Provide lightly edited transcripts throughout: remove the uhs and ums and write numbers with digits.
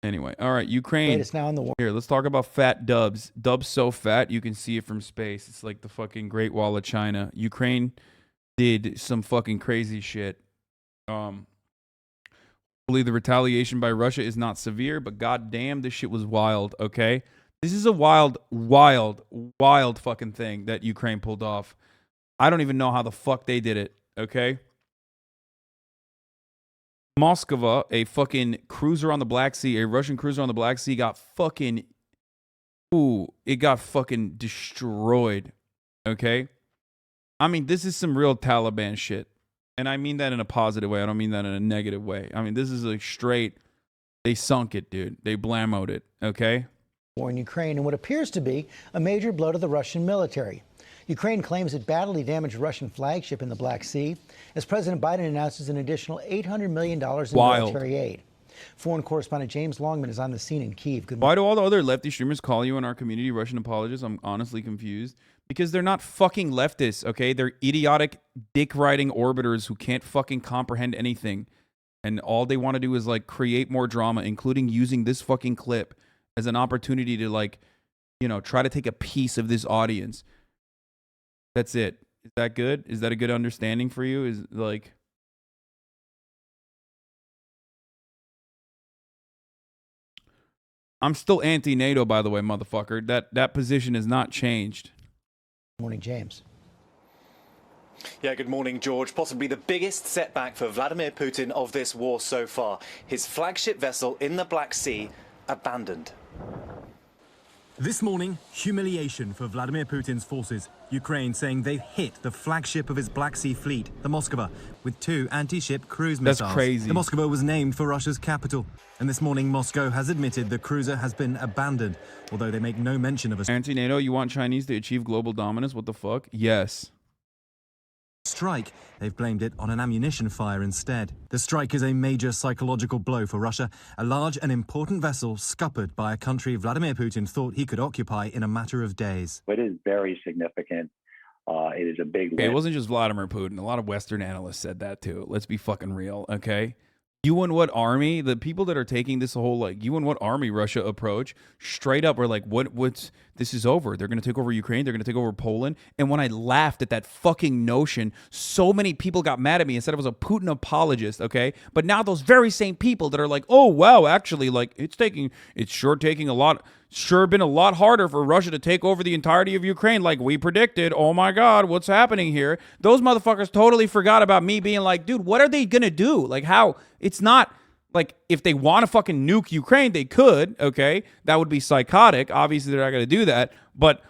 Anyway, all right, Ukraine. Latest now in the war. Here, let's talk about fat dubs. Dubs so fat you can see it from space. It's like the fucking Great Wall of China. Ukraine did some fucking crazy shit. Hopefully the retaliation by Russia is not severe, but goddamn, this shit was wild. Okay, this is a wild fucking thing that Ukraine pulled off. I don't even know how the fuck they did it. Okay. Moskva, a fucking cruiser on the Black Sea, a Russian cruiser on the Black Sea got fucking, it got fucking destroyed. Okay? I mean, this is some real Taliban shit. And I mean that in a positive way. I don't mean that in a negative way. I mean, this is like straight, they sunk it, dude. They blammoed it. Okay? War in Ukraine and what appears to be a major blow to the Russian military. Ukraine claims it badly damaged a Russian flagship in the Black Sea as President Biden announces an additional $800 million in military aid. Foreign correspondent James Longman is on the scene in Kyiv. Good morning. Why do all the other lefty streamers call you in our community Russian apologists? I'm honestly confused. Because they're not fucking leftists, okay? They're idiotic, dick-riding orbiters who can't fucking comprehend anything. And all they want to do is, like, create more drama, including using this fucking clip as an opportunity to, like, you know, try to take a piece of this audience. That's it. Is that good? Is that a good understanding for you? Is like, I'm still anti-NATO, by the way, motherfucker. That position has not changed. Morning, James. Yeah, good morning, George. Possibly the biggest setback for Vladimir Putin of this war so far. His flagship vessel in the Black Sea abandoned. This morning, humiliation for Vladimir Putin's forces. Ukraine saying they've hit the flagship of his Black Sea fleet, the Moskva, with 2 anti-ship cruise missiles. That's crazy. The Moskva was named for Russia's capital. And this morning, Moscow has admitted the cruiser has been abandoned, although they make no mention of a Anti-NATO, you want Chinese to achieve global dominance? What the fuck? Yes. strike. They've blamed it on an ammunition fire instead. The strike is a major psychological blow for Russia. A large and important vessel scuppered by a country Vladimir Putin thought he could occupy in a matter of days. It is very significant. It is a big win. It wasn't just Vladimir Putin. A lot of Western analysts said that too. Let's be fucking real, okay? You and what army? The people that are taking this whole, like, you and what army Russia approach, straight up are like, what's, this is over. They're going to take over Ukraine. They're going to take over Poland. And when I laughed at that fucking notion, so many people got mad at me and said I was a Putin apologist, okay? But now those very same people that are like, oh, wow, actually, like, it's sure been a lot harder for Russia to take over the entirety of Ukraine like we predicted. Oh my God, what's happening here? Those motherfuckers totally forgot about me being like, dude, what are they gonna do? Like, how? It's not like, if they want to fucking nuke Ukraine, they could, okay? That would be psychotic. Obviously, they're not gonna do that. But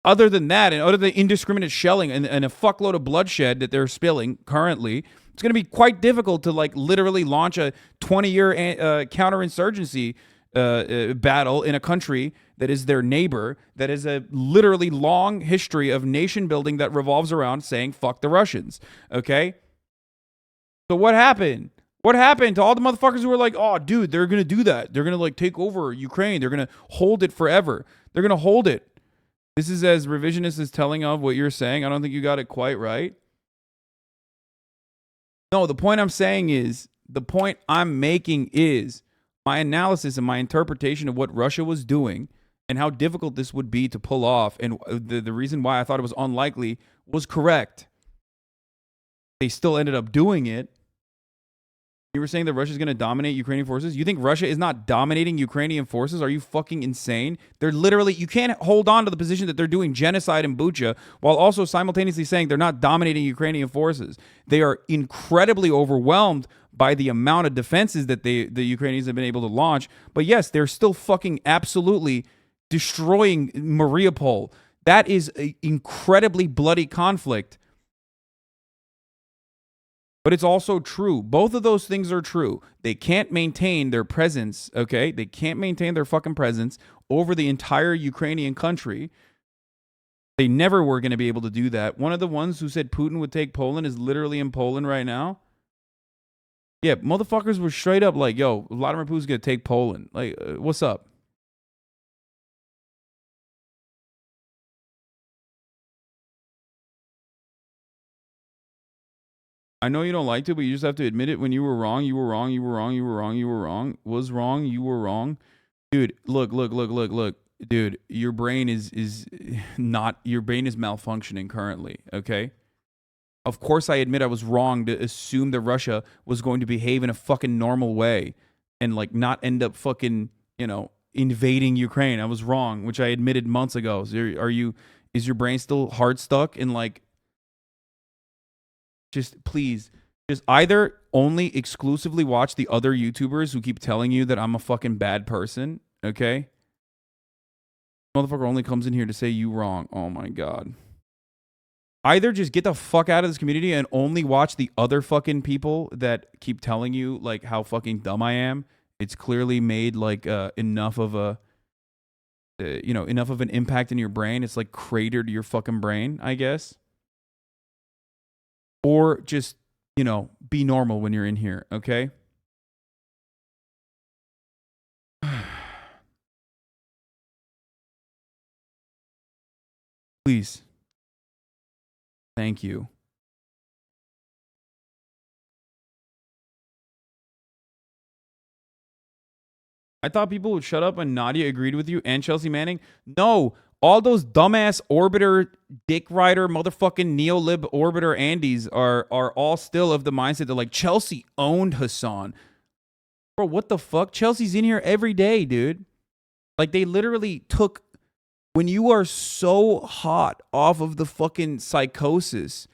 other than that, and other than indiscriminate shelling and a fuckload of bloodshed that they're spilling currently, it's gonna be quite difficult to, like, literally launch a 20-year counterinsurgency battle in a country that is their neighbor, that is a literally long history of nation building that revolves around saying fuck the Russians, okay? So what happened? What happened to all the motherfuckers who were like, oh, dude, they're going to do that. They're going to, like, take over Ukraine. They're going to hold it forever. They're going to hold it. This is as revisionist as telling of what you're saying. I don't think you got it quite right. No, the point I'm making is my analysis and my interpretation of what Russia was doing and how difficult this would be to pull off, and the reason why I thought it was unlikely was correct. They still ended up doing it. You were saying that Russia's going to dominate Ukrainian forces? You think Russia is not dominating Ukrainian forces? Are you fucking insane? They're literally, you can't hold on to the position that they're doing genocide in Bucha while also simultaneously saying they're not dominating Ukrainian forces. They are incredibly overwhelmed by the amount of defenses that the Ukrainians have been able to launch. But yes, they're still fucking absolutely destroying Mariupol. That is an incredibly bloody conflict. But it's also true. Both of those things are true. They can't maintain their presence, okay? They can't maintain their fucking presence over the entire Ukrainian country. They never were going to be able to do that. One of the ones who said Putin would take Poland is literally in Poland right now. Yeah, motherfuckers were straight up like, yo, Vladimir Putin's going to take Poland. Like, what's up? I know you don't like to, but you just have to admit it. When you were wrong, you were wrong, you were wrong, you were wrong, you were wrong, was wrong, you were wrong. Dude, look. Dude, your brain is not, your brain is malfunctioning currently, okay? Of course I admit I was wrong to assume that Russia was going to behave in a fucking normal way and like not end up fucking, you know, invading Ukraine. I was wrong, which I admitted months ago. So is your brain still hard stuck and like, just please, just either only exclusively watch the other YouTubers who keep telling you that I'm a fucking bad person, okay? Motherfucker only comes in here to say you wrong. Oh my God. Either just get the fuck out of this community and only watch the other fucking people that keep telling you like how fucking dumb I am. It's clearly made like enough of a, enough of an impact in your brain. It's like cratered your fucking brain, I guess. Or just, be normal when you're in here, okay? Please. Thank you. I thought people would shut up when Nadia agreed with you and Chelsea Manning. No, all those dumbass orbiter, dick rider, motherfucking neo-lib orbiter Andys are all still of the mindset that like Chelsea owned Hasan. Bro, what the fuck? Chelsea's in here every day, dude. Like they literally took, when you are so hot off of the fucking psychosis,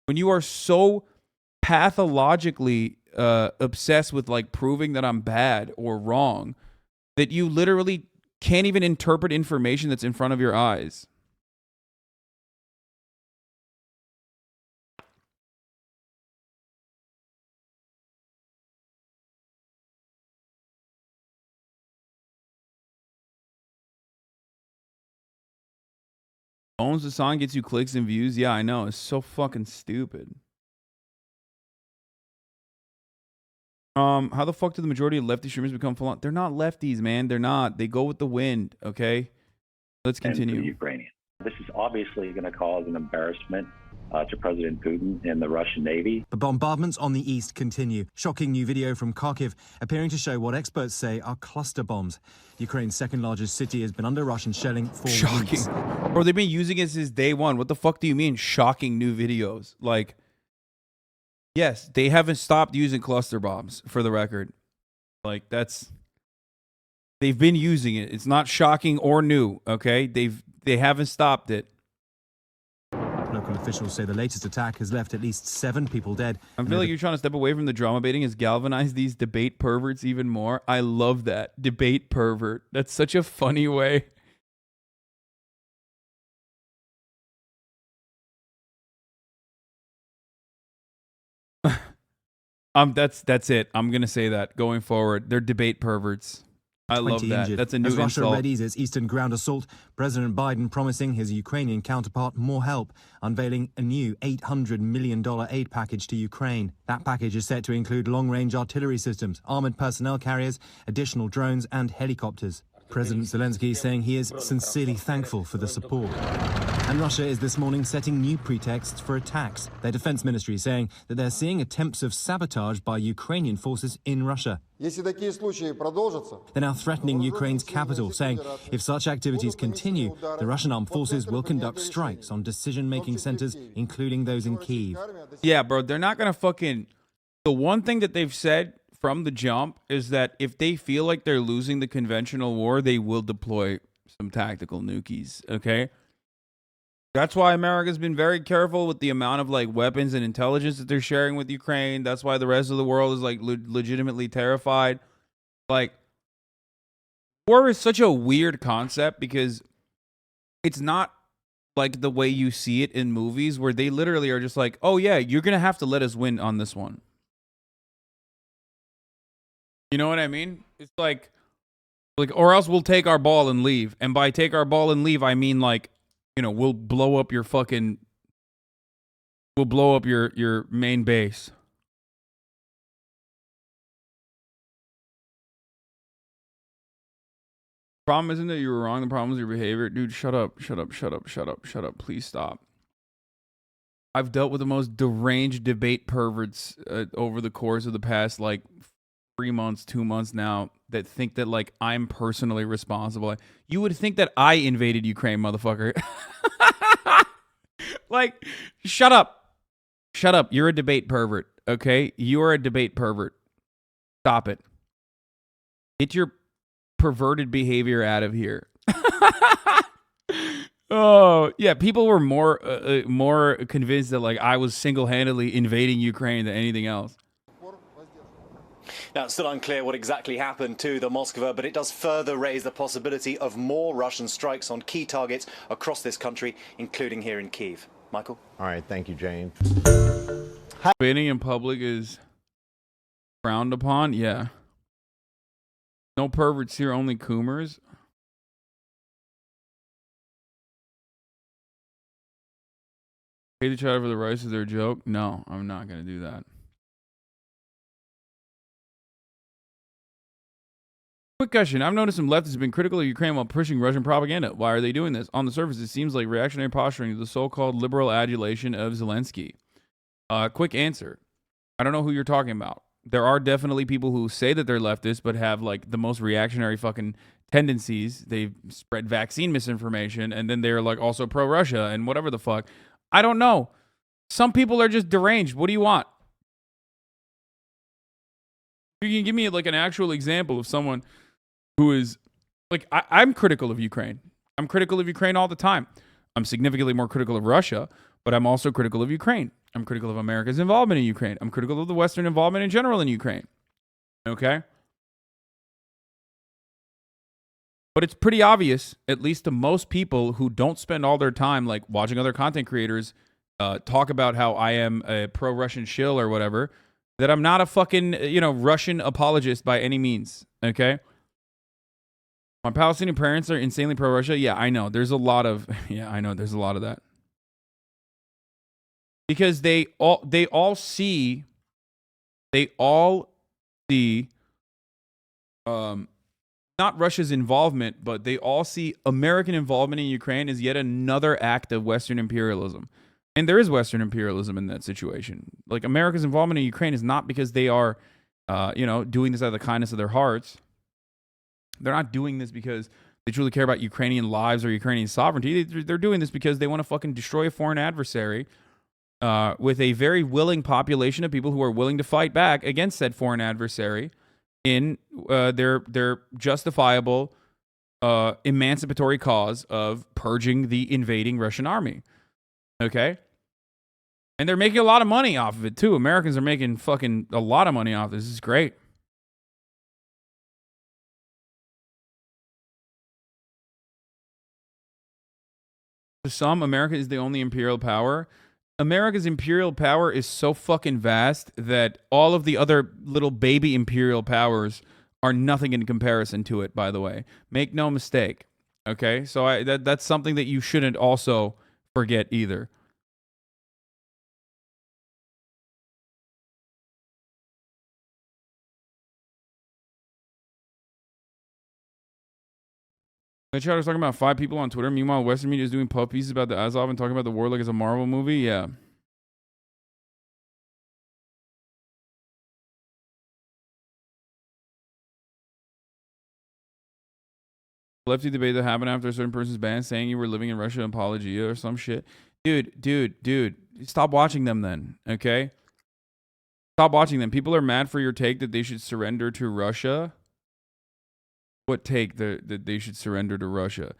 when you are so pathologically obsessed with like proving that I'm bad or wrong, that you literally can't even interpret information that's in front of your eyes. Owns the song, gets you clicks and views. Yeah, I know. It's so fucking stupid. How the fuck do the majority of lefty streamers become full on? They're not lefties, man. They're not. They go with the wind, okay? Let's continue. And the Ukrainian. This is obviously going to cause an embarrassment to President Putin and the Russian Navy. The bombardments on the east continue. Shocking new video from Kharkiv appearing to show what experts say are cluster bombs. Ukraine's second largest city has been under Russian shelling for weeks. Bro, they've been using it since day one. What the fuck do you mean shocking new videos? Like, yes, they haven't stopped using cluster bombs, for the record. Like, they've been using it. It's not shocking or new, okay? They haven't stopped it. Local officials say the latest attack has left at least 7 people dead. I feel like you're trying to step away from the drama baiting has galvanized these debate perverts even more. I love that. Debate pervert. That's such a funny way. That's it. I'm gonna say that going forward. They're debate perverts. I love that. Injured. That's a new As Russia insult. readies its eastern ground assault, President Biden promising his Ukrainian counterpart more help, unveiling a new $800 million aid package to Ukraine. That package is set to include long-range artillery systems, armored personnel carriers, additional drones and helicopters. President Zelensky saying he is sincerely thankful for the support. And Russia is this morning setting new pretexts for attacks. Their defense ministry saying that they're seeing attempts of sabotage by Ukrainian forces in Russia. They're now threatening Ukraine's capital, saying if such activities continue, the Russian armed forces will conduct strikes on decision-making centers, including those in Kyiv. Yeah, bro, they're not gonna fucking... The one thing that they've said from the jump is that if they feel like they're losing the conventional war, they will deploy some tactical nukies, okay? That's why America's been very careful with the amount of like weapons and intelligence that they're sharing with Ukraine. That's why the rest of the world is like legitimately terrified. Like, war is such a weird concept because it's not like the way you see it in movies where they literally are just like, oh yeah, you're gonna have to let us win on this one. You know what I mean? It's like, or else we'll take our ball and leave. And by take our ball and leave, I mean like, we'll blow up your main base. Problem isn't that you were wrong. The problem is your behavior. Dude, shut up. Please stop. I've dealt with the most deranged debate perverts over the course of the past, like, 3 months, 2 months now, that think that, like, I'm personally responsible. You would think that I invaded Ukraine, motherfucker. Like, shut up. Shut up. You're a debate pervert, okay? You are a debate pervert. Stop it. Get your perverted behavior out of here. Oh, yeah, people were more convinced that, like, I was single-handedly invading Ukraine than anything else. Now, it's still unclear what exactly happened to the Moskva, but it does further raise the possibility of more Russian strikes on key targets across this country, including here in Kyiv. Michael? All right, thank you, James. Debating in public is frowned upon? Yeah. No perverts here, only coomers. Pay the child for the rice is their joke? No, I'm not going to do that. Quick question. I've noticed some leftists have been critical of Ukraine while pushing Russian propaganda. Why are they doing this? On the surface, it seems like reactionary posturing to the so-called liberal adulation of Zelensky. Quick answer. I don't know who you're talking about. There are definitely people who say that they're leftists but have, like, the most reactionary fucking tendencies. They spread vaccine misinformation, and then they're, like, also pro-Russia and whatever the fuck. I don't know. Some people are just deranged. What do you want? You can give me, like, an actual example of someone who is, like, I'm critical of Ukraine. I'm critical of Ukraine all the time. I'm significantly more critical of Russia, but I'm also critical of Ukraine. I'm critical of America's involvement in Ukraine. I'm critical of the Western involvement in general in Ukraine. Okay? But it's pretty obvious, at least to most people who don't spend all their time, like, watching other content creators talk about how I am a pro-Russian shill or whatever, that I'm not a fucking, Russian apologist by any means. Okay? My Palestinian parents are insanely pro-Russia. Yeah, I know. There's a lot of that. Because they all see not Russia's involvement, but they all see American involvement in Ukraine as yet another act of Western imperialism. And there is Western imperialism in that situation. Like, America's involvement in Ukraine is not because they are doing this out of the kindness of their hearts. They're not doing this because they truly care about Ukrainian lives or Ukrainian sovereignty. They're doing this because they want to fucking destroy a foreign adversary with a very willing population of people who are willing to fight back against that foreign adversary in their justifiable emancipatory cause of purging the invading Russian army. Okay? And they're making a lot of money off of it, too. Americans are making fucking a lot of money off this. This is great. To some, America is the only imperial power. America's imperial power is so fucking vast that all of the other little baby imperial powers are nothing in comparison to it, by the way. Make no mistake. Okay? So that's something that you shouldn't also forget either. The chat was talking about 5 people on Twitter. Meanwhile, Western media is doing puff pieces about the Azov and talking about the war like it's a Marvel movie. Yeah. Lefty debate that happened after a certain person's ban saying you were living in Russia, apologia or some shit. Dude. Stop watching them then, okay? Stop watching them. People are mad for your take that they should surrender to Russia. What take that they should surrender to Russia?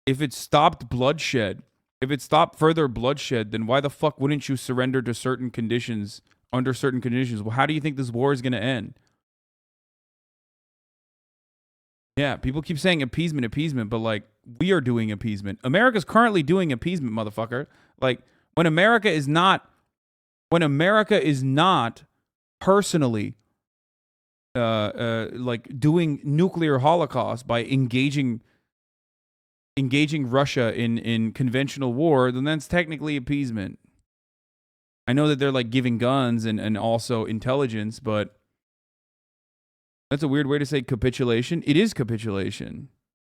If it stopped bloodshed, if it stopped further bloodshed, then why the fuck wouldn't you surrender to certain conditions, under certain conditions? Well, how do you think this war is going to end? Yeah, people keep saying appeasement, but, like, we are doing appeasement. America's currently doing appeasement, motherfucker. Like, when America is not personally like doing nuclear holocaust by engaging Russia in conventional war, then that's technically appeasement. I know that they're, like, giving guns and also intelligence, but that's a weird way to say capitulation. It is capitulation.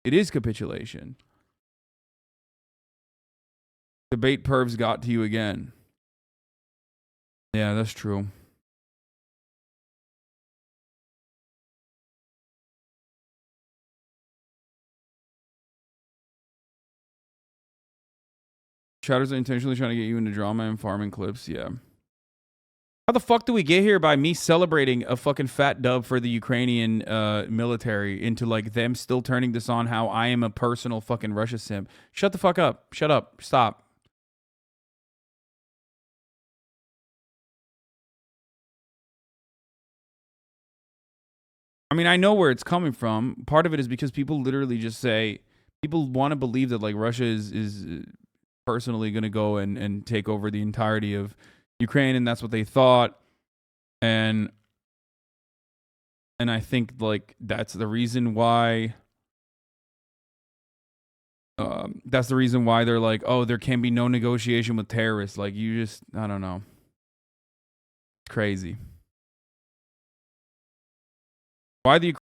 It is capitulation. Debate pervs got to you again. Yeah, that's true. Shadows are intentionally trying to get you into drama and farming clips. Yeah. How the fuck do we get here by me celebrating a fucking fat dub for the Ukrainian military into like them still turning this on how I am a personal fucking Russia simp? Shut the fuck up. Shut up. Stop. I mean, I know where it's coming from. Part of it is because people literally just say, people want to believe that like Russia is personally going to go and take over the entirety of Ukraine, and that's what they thought. And I think like that's the reason why they're like, oh, there can be no negotiation with terrorists. Like, you just, I don't know. It's crazy. Why the